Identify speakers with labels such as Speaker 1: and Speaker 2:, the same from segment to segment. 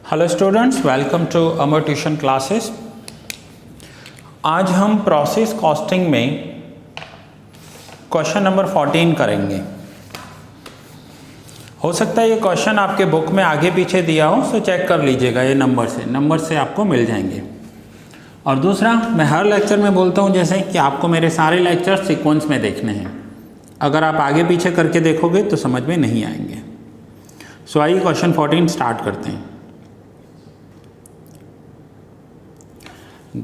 Speaker 1: Hello students, welcome to Amar tuition classes. आज हम process costing में क्वेश्चन नंबर 14 करेंगे। हो सकता है ये क्वेश्चन आपके बुक में आगे पीछे दिया हो, तो चेक कर लीजिएगा, ये नंबर से आपको मिल जाएंगे। और दूसरा, मैं हर लेक्चर में बोलता हूँ जैसे कि आपको मेरे सारे लेक्चर सीक्वेंस में देखने हैं। अगर आप आगे पीछे करके देखोगे तो समझ में नहीं आएंगे। सो आइए क्वेश्चन 14 स्टार्ट करते हैं।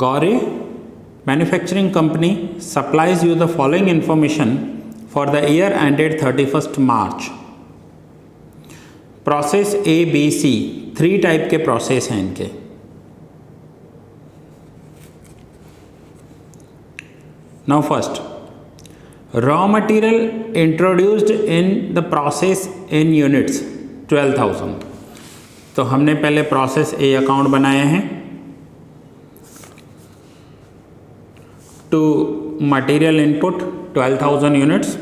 Speaker 1: Gaure Manufacturing Company supplies you the following information for the year ended 31st March. Process A, B, C 3 type के प्रोसेस हैं इनके। Now first, raw material introduced in the process in units 12,000। तो हमने पहले process A account बनाए हैं। To material input 12,000 units.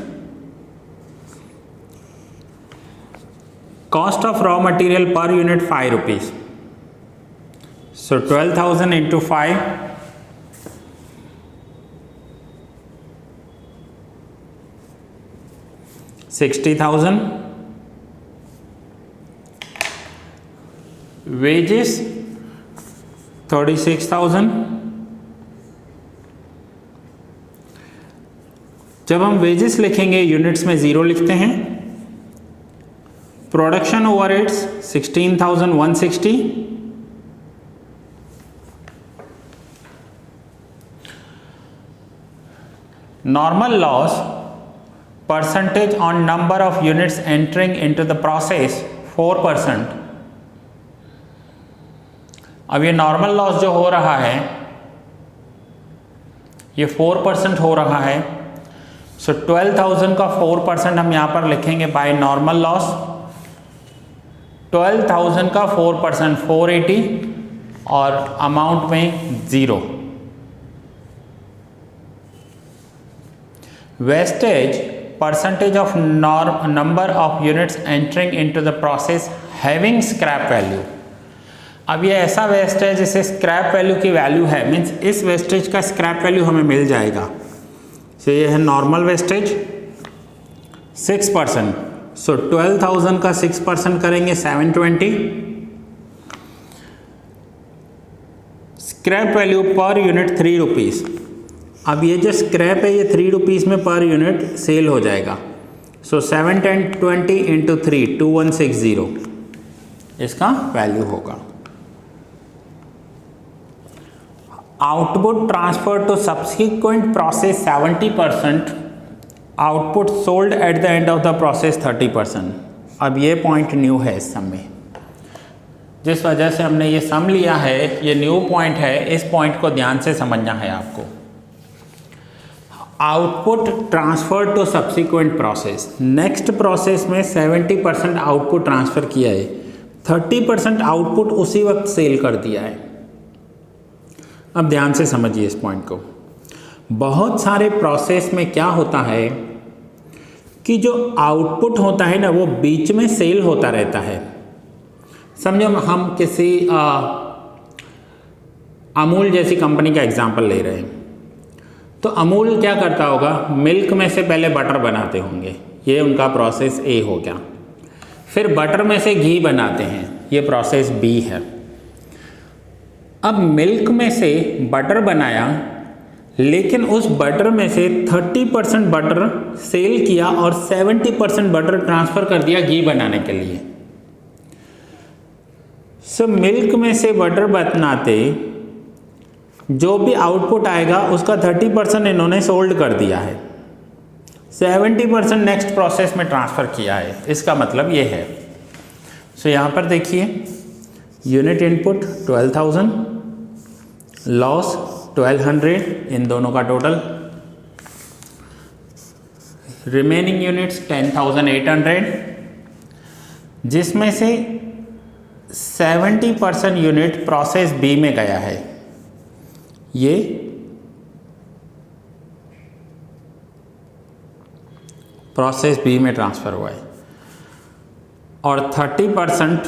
Speaker 1: Cost of raw material per unit 5 rupees. So 12,000 into 5, 60,000. Wages 36,000. जब हम वेजेस लिखेंगे यूनिट्स में 0 लिखते हैं। Production overheads 16,160। Normal loss percentage on number of units entering into the process 4%। अब ये नॉर्मल लॉस जो हो रहा है ये 4% हो रहा है। सो 12,000 का 4% हम यहाँ पर लिखेंगे बाय नॉर्मल लॉस। 12,000 का 4% 480 और अमाउंट में 0। Wastage percentage of number of units entering into the process having scrap value. अब ये ऐसा वेस्ट है जिसे स्क्रैप वैल्यू की वैल्यू है, मीन्स इस वेस्टेज का स्क्रैप वैल्यू हमें मिल जाएगा। तो ये है नॉर्मल वेस्टेज 6%। सो 12,000 का 6% करेंगे 720। Scrap value per unit 3 rupees. अब ये जो स्क्रैप है ये 3 रुपीज़ में पर यूनिट सेल हो जाएगा। सो 720 इंटू 3 2160 इसका वैल्यू होगा। Output transferred to subsequent process 70%, output sold at the end of the process 30%। अब ये पॉइंट न्यू है इस सम में, जिस वजह से हमने ये सम लिया है, ये न्यू पॉइंट है। इस पॉइंट को ध्यान से समझना है आपको। Output transfer to subsequent process, next process में 70% आउटपुट ट्रांसफर किया है, 30% आउटपुट उसी वक्त सेल कर दिया है। अब ध्यान से समझिए इस पॉइंट को। बहुत सारे प्रोसेस में क्या होता है कि जो आउटपुट होता है ना वो बीच में सेल होता रहता है। समझो हम किसी अमूल जैसी कंपनी का एग्जांपल ले रहे हैं, तो अमूल क्या करता होगा, मिल्क में से पहले बटर बनाते होंगे, ये उनका प्रोसेस ए हो गया। फिर बटर में से घी बनाते हैं, ये प्रोसेस बी है। अब मिल्क में से बटर बनाया, लेकिन उस बटर में से 30% बटर सेल किया और 70% बटर ट्रांसफ़र कर दिया घी बनाने के लिए। सो मिल्क में से बटर बनाते जो भी आउटपुट आएगा उसका 30% इन्होंने सोल्ड कर दिया है, 70% नेक्स्ट प्रोसेस में ट्रांसफ़र किया है। इसका मतलब ये है। सो यहाँ पर देखिए, यूनिट इनपुट 12,000, लॉस 1200, इन दोनों का टोटल। रिमेनिंग यूनिट्स 10,800, जिसमें से 70% यूनिट प्रोसेस बी में गया है, ये प्रोसेस बी में ट्रांसफ़र हुआ है। और 30%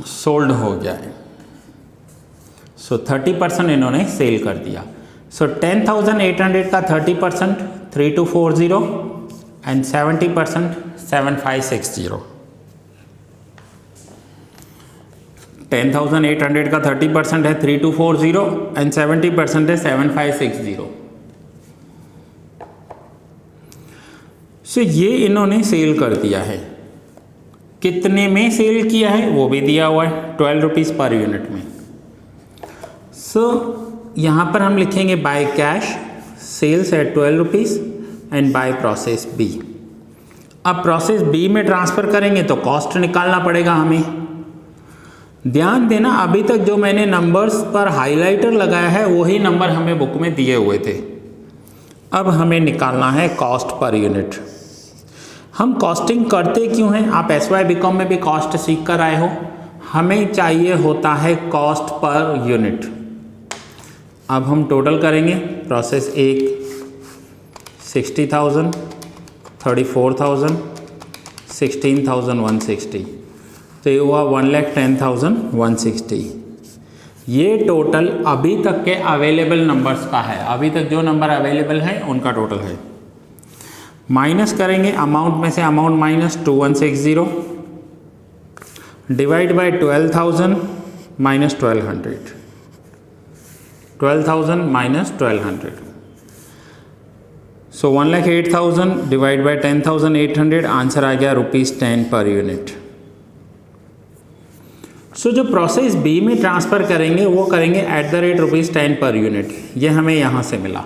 Speaker 1: सोल्ड हो गया है। सो 30% इन्होंने सेल कर दिया। सो 10,800 का 30% 3240 एंड 70% 7560। 10,800 का 30% है 3240 एंड 70% है 7560। सो ये इन्होंने सेल कर दिया है। कितने में सेल किया है वो भी दिया हुआ है, 12 रुपीज़ पर यूनिट में। सो यहाँ पर हम लिखेंगे by cash sales at 12 rupees and by process B. अब प्रोसेस बी में ट्रांसफ़र करेंगे तो कॉस्ट निकालना पड़ेगा हमें। ध्यान देना, अभी तक जो मैंने नंबर्स पर हाइलाइटर लगाया है वही नंबर हमें बुक में दिए हुए थे। अब हमें निकालना है कॉस्ट पर यूनिट। हम कॉस्टिंग करते क्यों हैं? आप SY BCom में भी कॉस्ट सीख कर आए हो। हमें चाहिए होता है कॉस्ट पर यूनिट। अब हम टोटल करेंगे। प्रोसेस 1 60,000, 34,000, 16,160, तो ये हुआ 1,10,160। ये टोटल अभी तक के अवेलेबल नंबर्स का है। अभी तक जो नंबर अवेलेबल है उनका टोटल है। माइनस करेंगे अमाउंट में से, amount minus 2160 divide by 12,000 minus 1200, 12,000 minus 1200। So 1,08,000 divide by 10,800, answer आ गया ₹10 पर यूनिट। सो जो प्रोसेस बी में ट्रांसफ़र करेंगे वो करेंगे at the rate ₹10 per unit. ये हमें यहाँ से मिला।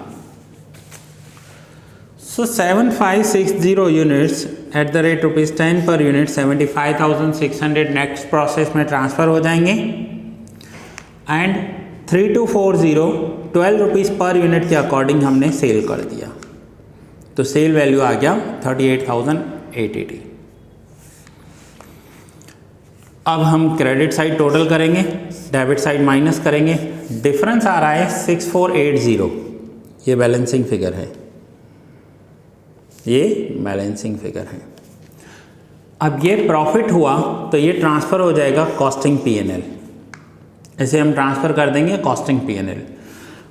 Speaker 1: सो 7560 units at the rate ₹10 per unit 75,600 next process में ट्रांसफ़र हो जाएंगे एंड 3240 12 रुपीज़ पर यूनिट के अकॉर्डिंग हमने सेल कर दिया। तो सेल वैल्यू आ गया 38,880। अब हम क्रेडिट साइड टोटल करेंगे, डेबिट साइड माइनस करेंगे। डिफरेंस आ रहा है 6480। ये बैलेंसिंग फिगर है, ये बैलेंसिंग फिगर है। अब ये प्रॉफिट हुआ तो ये ट्रांसफ़र हो जाएगा कॉस्टिंग P&L। ऐसे हम ट्रांसफ़र कर देंगे कॉस्टिंग P&L।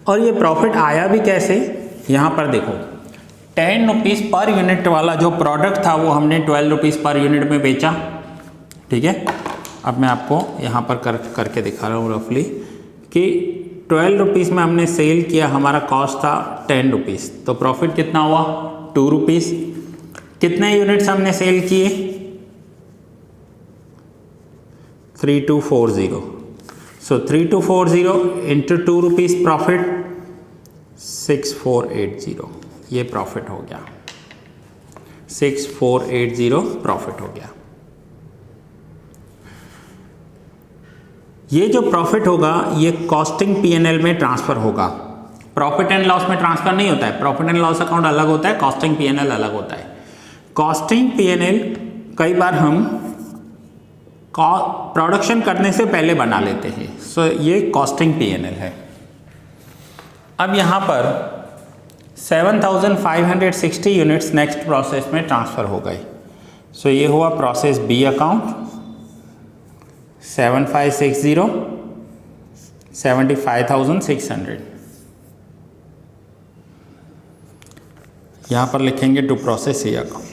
Speaker 1: और ये प्रॉफिट आया भी कैसे, यहाँ पर देखो 10 रुपीज़ पर यूनिट वाला जो प्रोडक्ट था वो हमने 12 रुपीज़ पर यूनिट में बेचा। ठीक है, अब मैं आपको यहाँ पर करके दिखा रहा हूँ रफली कि 12 रुपीज़ में हमने सेल किया, हमारा कॉस्ट था 10 रुपीज़, तो प्रॉफिट कितना हुआ 2 रुपीज़। कितने यूनिट्स हमने सेल किए 3240। सो 3240 इंटू 2 रुपीज़ प्रॉफिट 6480। ये प्रॉफिट हो गया, 6480 प्रॉफिट हो गया। ये जो प्रॉफिट होगा ये कॉस्टिंग P&L में ट्रांसफ़र होगा। प्रॉफिट एंड लॉस में ट्रांसफ़र नहीं होता है। प्रॉफिट एंड लॉस अकाउंट अलग होता है, कॉस्टिंग P&L अलग होता है। कॉस्टिंग P&L कई बार हम प्रोडक्शन करने से पहले बना लेते हैं। सो ये कॉस्टिंग P&L है। अब यहाँ पर 7,560 यूनिट्स नेक्स्ट प्रोसेस में ट्रांसफ़र हो गए। सो ये हुआ प्रोसेस बी अकाउंट 7560 75,600। यहाँ पर लिखेंगे to process A account.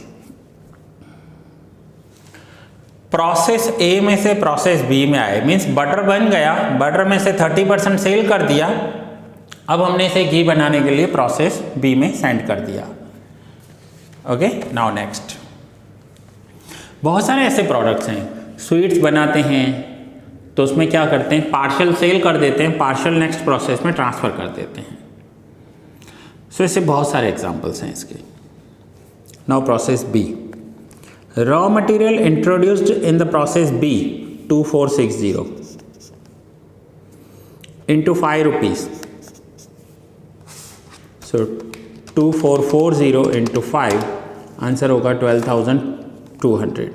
Speaker 1: Process A में से प्रोसेस बी में आए, मीन्स बटर बन गया, बटर में से 30% सेल कर दिया। अब हमने इसे घी बनाने के लिए प्रोसेस बी में सेंड कर दिया। Okay, now next. बहुत सारे ऐसे प्रोडक्ट्स हैं, स्वीट्स बनाते हैं तो उसमें क्या करते हैं, पार्शियल सेल कर देते हैं, पार्शियल नेक्स्ट प्रोसेस में ट्रांसफ़र कर देते हैं। सो ऐसे बहुत सारे एग्जांपल्स हैं इसके। Now process B, raw material introduced in the process B 2460 into 5 rupees. So 2440 into 5, answer होगा 12,200।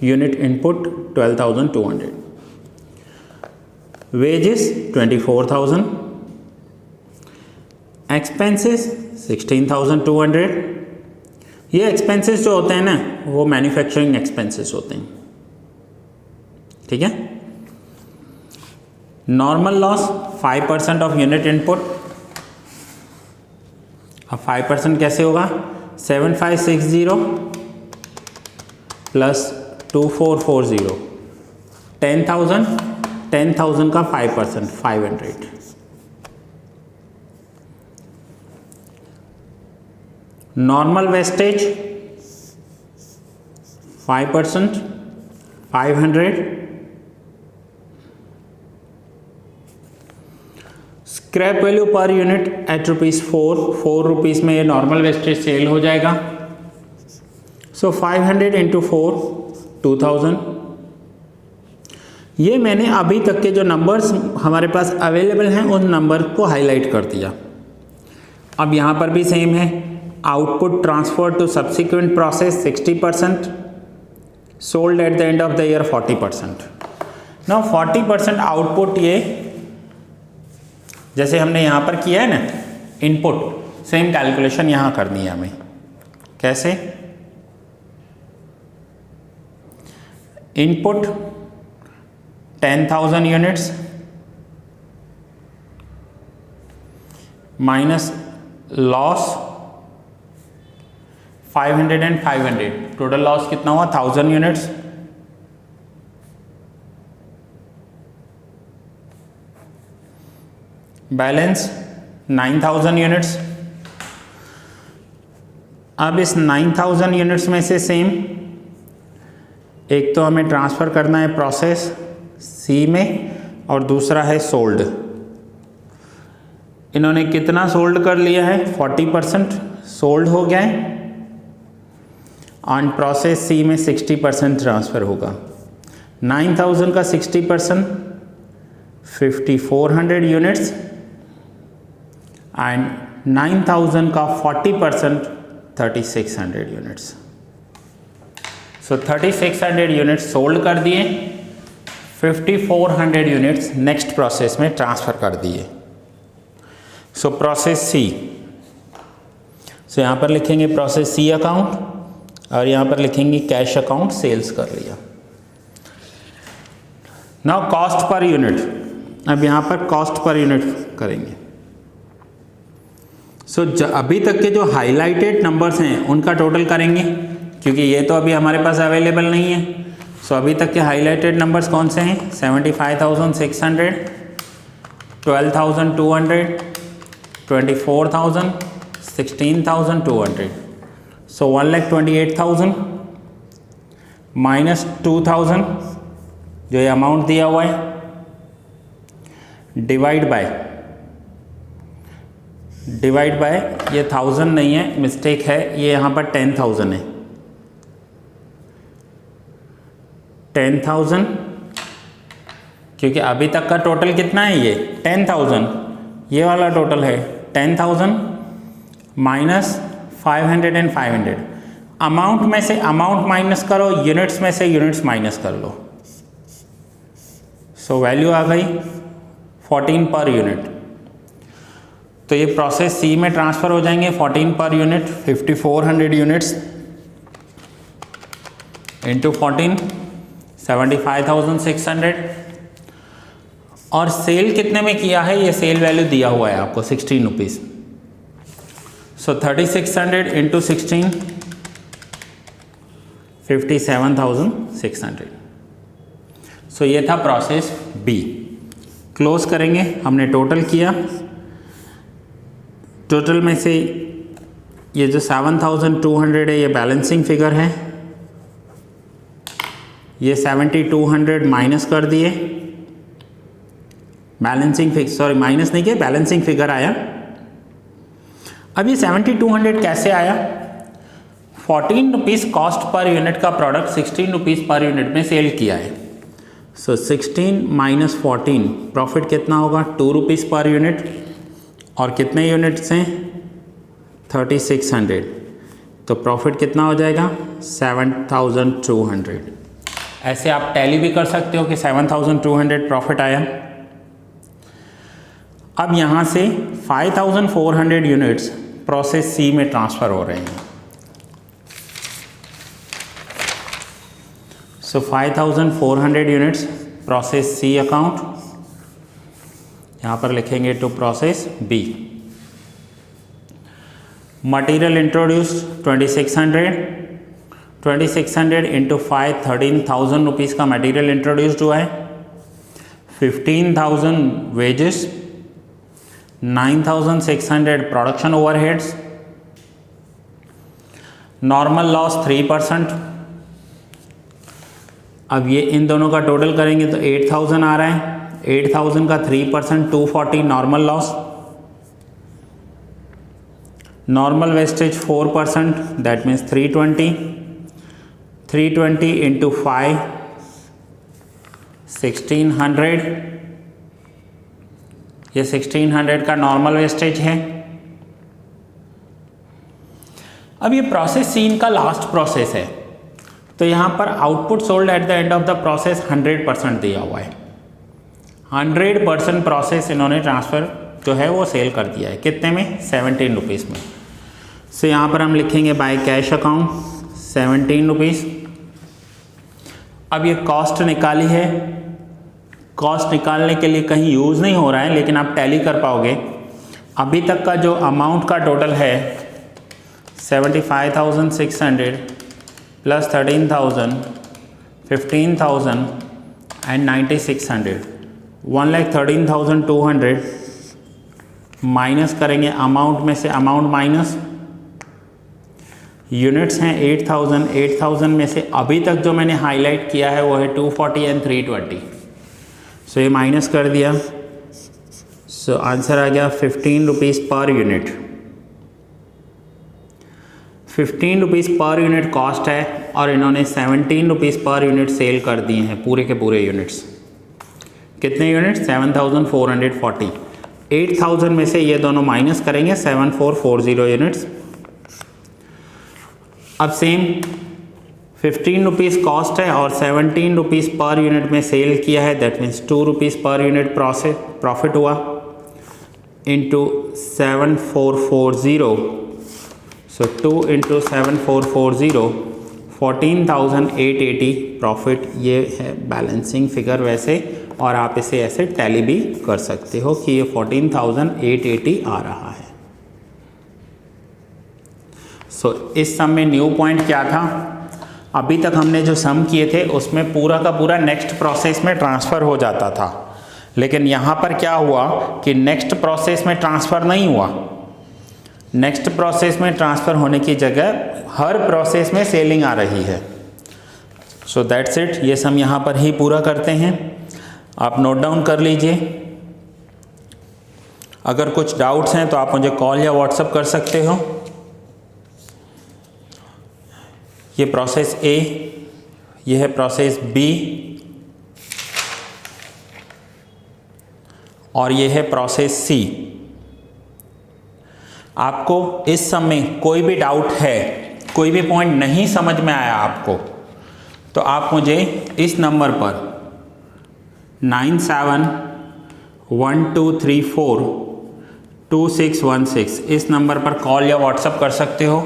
Speaker 1: Unit input 12,200। Wages 24,000, expenses 16,200। ये एक्सपेंसेस जो होते हैं ना वो मैन्युफैक्चरिंग एक्सपेंसेस होते हैं। ठीक है। Normal loss 5% of unit input. अब 5% कैसे होगा? 7560 प्लस 2440, 10,000 का 5%, 500। Normal wastage 5%, 500। Scrap value per unit at ₹4 rupees में ये नॉर्मल वेस्टेज सेल हो जाएगा। So 500 into 4, 2000। ये मैंने अभी तक के जो नंबर्स हमारे पास अवेलेबल हैं उन नंबर को हाईलाइट कर दिया। अब यहाँ पर भी सेम है, output transfer to subsequent process 60%, sold at the end of the year 40%। Now 40% output, ये जैसे हमने यहाँ पर किया है ना इनपुट, सेम कैलकुलेशन यहाँ करनी है हमें। कैसे? Input 10,000 units minus loss 500 and 500, total loss कितना हुआ? 1000 यूनिट्स। Balance 9000 units. अब इस 9000 यूनिट्स में से सेम एक तो हमें ट्रांसफ़र करना है प्रोसेस सी में और दूसरा है सोल्ड। इन्होंने कितना सोल्ड कर लिया है? 40% सोल्ड हो गया है। ऑन प्रोसेस सी में 60% ट्रांसफ़र होगा। 9000 का 60% 5400 यूनिट्स एंड 9000 का 40% 3600 यूनिट्स। सो 3600 यूनिट्स सोल्ड कर दिए, 5400 यूनिट्स नेक्स्ट प्रोसेस में ट्रांसफ़र कर दिए। सो प्रोसेस सी, सो यहाँ पर लिखेंगे प्रोसेस सी अकाउंट और यहाँ पर लिखेंगे कैश अकाउंट सेल्स कर लिया। नाउ कॉस्ट पर यूनिट, अब यहाँ पर कॉस्ट पर यूनिट करेंगे। सो अभी तक के जो हाईलाइटेड नंबर्स हैं उनका टोटल करेंगे, क्योंकि ये तो अभी हमारे पास अवेलेबल नहीं है। सो अभी तक के हाईलाइटेड नंबर्स कौन से हैं? 75,600, 12,200, 24,000, 16,200। सो 1,28,000 माइनस 2,000 जो ये अमाउंट दिया हुआ है, डिवाइड बाय ये 1000 नहीं है, मिस्टेक है, ये यहाँ पर 10,000 है। 10,000 क्योंकि अभी तक का टोटल कितना है? ये 10,000, ये वाला टोटल है 10,000 माइनस 500 एंड 500। अमाउंट में से अमाउंट माइनस करो, यूनिट्स में से यूनिट्स माइनस कर लो। सो वैल्यू आ गई 14 पर यूनिट। तो ये प्रोसेस सी में ट्रांसफ़र हो जाएंगे 14 पर यूनिट, 5400 यूनिट्स इंटू 14, 75,600। और सेल कितने में किया है? ये सेल वैल्यू दिया हुआ है आपको 16 रुपीज़। सो 3600 इंटू 16, 57,600। सो ये था प्रोसेस बी। क्लोज करेंगे, हमने टोटल किया। टोटल में से ये जो 7200 है ये बैलेंसिंग फिगर है, ये 7200 माइनस कर दिए, बैलेंसिंग फिगर, सॉरी माइनस नहीं किया, बैलेंसिंग फिगर आया। अब ये 7200 कैसे आया? 14 रुपीज़ कॉस्ट पर यूनिट का प्रोडक्ट 16 रुपीज़ पर यूनिट में सेल किया है। सो 16 माइनस 14, प्रॉफिट कितना होगा? 2 रुपीज़ पर यूनिट। और कितने यूनिट्स हैं? 3600। तो प्रॉफिट कितना हो जाएगा? 7200। ऐसे आप टैली भी कर सकते हो कि 7200 प्रॉफिट आया। अब यहाँ से 5400 यूनिट्स प्रोसेस सी में ट्रांसफ़र हो रहे हैं। So 5400 units process C account, यहाँ पर लिखेंगे to process B. Material introduced 2600 into 5 13,000 rupees का मटेरियल इंट्रोड्यूस्ड हुआ है। 15,000 wages, 9,600 production overheads, normal loss 3%। अब ये इन दोनों का टोटल करेंगे तो 8,000 आ रहा है। 8,000 का 3% 240 normal loss, normal wastage 4% that means 320 into 5 1600, ये 1600 का नॉर्मल वेस्टेज है। अब ये प्रोसेस सीन का लास्ट प्रोसेस है, तो यहाँ पर output sold at the end of the process 100% दिया हुआ है। 100% प्रोसेस इन्होंने ट्रांसफ़र जो है वो सेल कर दिया है। कितने में? 17 रुपीज़ में। सो यहाँ पर हम लिखेंगे बाय कैश अकाउंट 17 रुपीज़। अब ये कॉस्ट निकाली है, कॉस्ट निकालने के लिए कहीं यूज़ नहीं हो रहा है, लेकिन आप टैली कर पाओगे। अभी तक का जो अमाउंट का टोटल है 75,600 प्लस 13,000 15,000 एंड 9,600 1,13,200 माइनस करेंगे अमाउंट में से, अमाउंट माइनस यूनिट्स हैं 8,000 में से अभी तक जो मैंने हाईलाइट किया है वो है 240 एंड 320। सो ये माइनस कर दिया। सो आंसर आ गया 15 rupees per unit. 15 rupees per unit cost है और इन्होंने 17 रुपीज़ पर यूनिट सेल कर दिए हैं पूरे के पूरे यूनिट्स। कितने यूनिट्स? 7,440। 8,000 में से ये दोनों माइनस करेंगे 7,440 यूनिट्स। अब सेम 15 रुपीज़ कॉस्ट है और 17 रुपीज़ पर यूनिट में सेल किया है, that means 2 rupees per unit profit हुआ इंटू 7,440। सो 2 इंटू 7,440 14,880 प्रॉफिट। ये है बैलेंसिंग फिगर वैसे, और आप इसे ऐसे टैली भी कर सकते हो कि ये 14,880 आ रहा है। सो इस सम में न्यू पॉइंट क्या था? अभी तक हमने जो सम किए थे उसमें पूरा का पूरा नेक्स्ट प्रोसेस में ट्रांसफ़र हो जाता था, लेकिन यहाँ पर क्या हुआ कि नेक्स्ट प्रोसेस में ट्रांसफ़र नहीं हुआ। नेक्स्ट प्रोसेस में ट्रांसफ़र होने की जगह हर प्रोसेस में सेलिंग आ रही है। So that's it. ये सम यहाँ पर ही पूरा करते हैं, आप नोट डाउन कर लीजिए। अगर कुछ डाउट्स हैं तो आप मुझे कॉल या व्हाट्सएप कर सकते हो। ये प्रोसेस ए, ये है प्रोसेस बी और ये है प्रोसेस सी। आपको इस सम में कोई भी डाउट है, कोई भी पॉइंट नहीं समझ में आया आपको, तो आप मुझे इस नंबर पर 9712342616 इस नंबर पर कॉल या व्हाट्सएप कर सकते हो।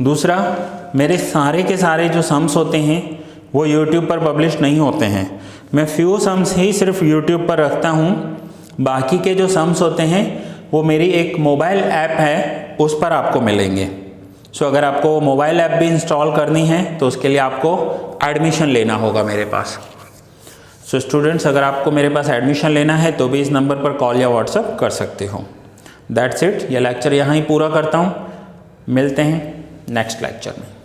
Speaker 1: दूसरा, मेरे सारे के सारे जो सम्स होते हैं वो YouTube पर पब्लिश नहीं होते हैं। मैं फ्यू सम्स ही सिर्फ YouTube पर रखता हूँ, बाकी के जो सम्स होते हैं वो मेरी एक मोबाइल ऐप है उस पर आपको मिलेंगे। सो अगर आपको मोबाइल ऐप भी इंस्टॉल करनी है तो उसके लिए आपको एडमिशन लेना होगा मेरे पास। सो स्टूडेंट्स, अगर आपको मेरे पास एडमिशन लेना है तो भी इस नंबर पर कॉल या व्हाट्सएप कर सकते हो। That's it. यह लेक्चर यहाँ ही पूरा करता हूँ। मिलते हैं नेक्स्ट लेक्चर में।